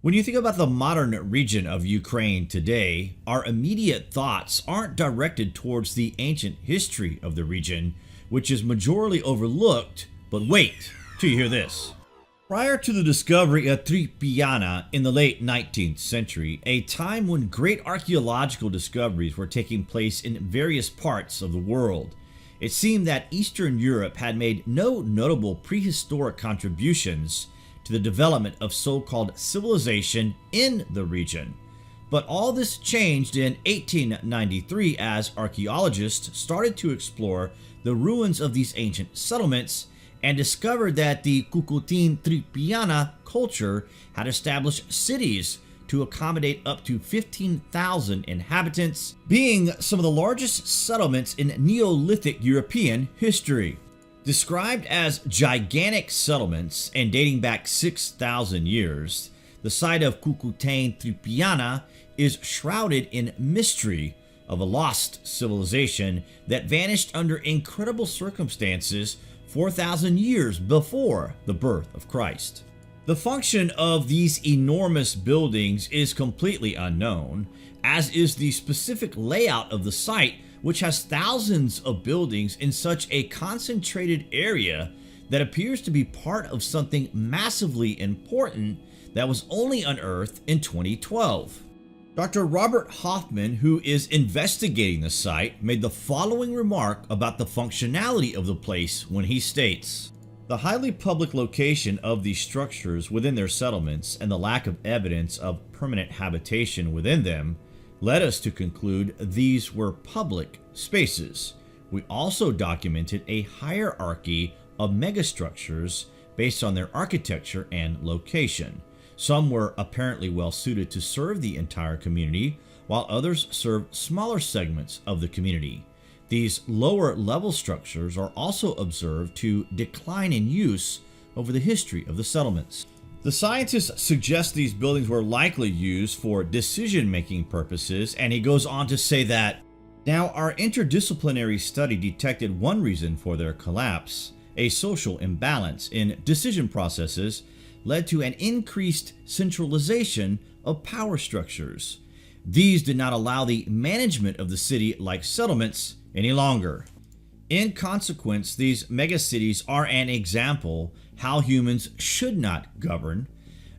When you think about the modern region of Ukraine today, our immediate thoughts aren't directed towards the ancient history of the region, which is majorly overlooked. But wait till you hear this. Prior to the discovery of Trypillian in the late 19th century, a time when great archaeological discoveries were taking place in various parts of the world, it seemed that Eastern Europe had made no notable prehistoric contributions to the development of so-called civilization in the region. But all this changed in 1893 as archaeologists started to explore the ruins of these ancient settlements and discovered that the Cucuteni Trypillian culture had established cities to accommodate up to 15,000 inhabitants, being some of the largest settlements in Neolithic European history. Described as gigantic settlements and dating back 6,000 years, the site of Cucuteni Trypillian is shrouded in mystery of a lost civilization that vanished under incredible circumstances 4,000 years before the birth of Christ. The function of these enormous buildings is completely unknown, as is the specific layout of the site, which has thousands of buildings in such a concentrated area that appears to be part of something massively important that was only unearthed in 2012. Dr. Robert Hoffman, who is investigating the site, made the following remark about the functionality of the place when he states, "The highly public location of these structures within their settlements and the lack of evidence of permanent habitation within them led us to conclude these were public spaces. We also documented a hierarchy of megastructures based on their architecture and location. Some were apparently well suited to serve the entire community, while others served smaller segments of the community. These lower level structures are also observed to decline in use over the history of the settlements." The scientists suggest these buildings were likely used for decision-making purposes, and he goes on to say that, "Now, our interdisciplinary study detected one reason for their collapse. A social imbalance in decision processes led to an increased centralization of power structures. These did not allow the management of the city like settlements any longer. In consequence, these megacities are an example how humans should not govern.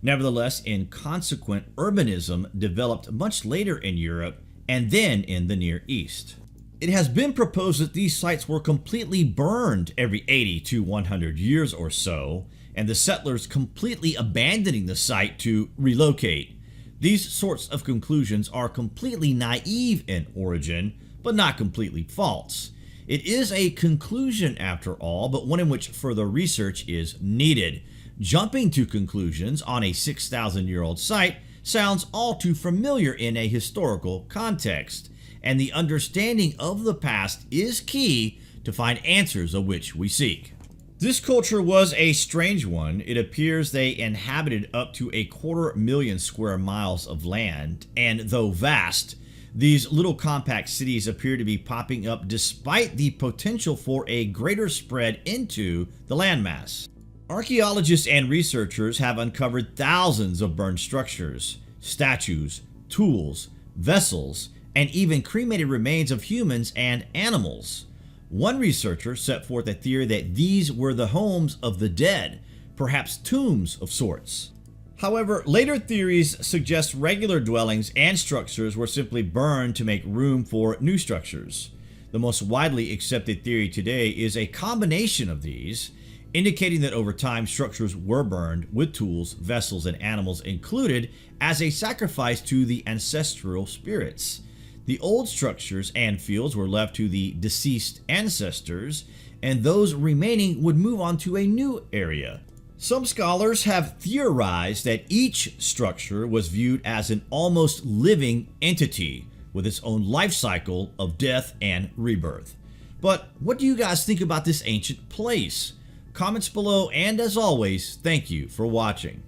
Nevertheless, inconsequent urbanism developed much later in Europe and then in the Near East. It has been proposed that these sites were completely burned every 80 to 100 years or so, and the settlers completely abandoning the site to relocate. These sorts of conclusions are completely naive in origin, but not completely false. It is a conclusion after all, but one in which further research is needed. Jumping to conclusions on a 6,000-year-old site sounds all too familiar in a historical context, and the understanding of the past is key to find answers of which we seek. This culture was a strange one. It appears they inhabited up to 250,000 square miles of land, and though vast, these little compact cities appear to be popping up despite the potential for a greater spread into the landmass. Archaeologists and researchers have uncovered thousands of burned structures, statues, tools, vessels, and even cremated remains of humans and animals. One researcher set forth a theory that these were the homes of the dead, perhaps tombs of sorts. However, later theories suggest regular dwellings and structures were simply burned to make room for new structures. The most widely accepted theory today is a combination of these, indicating that over time structures were burned with tools, vessels, and animals included as a sacrifice to the ancestral spirits. The old structures and fields were left to the deceased ancestors, and those remaining would move on to a new area. Some scholars have theorized that each structure was viewed as an almost living entity with its own life cycle of death and rebirth. But what do you guys think about this ancient place? Comments below, and as always, thank you for watching.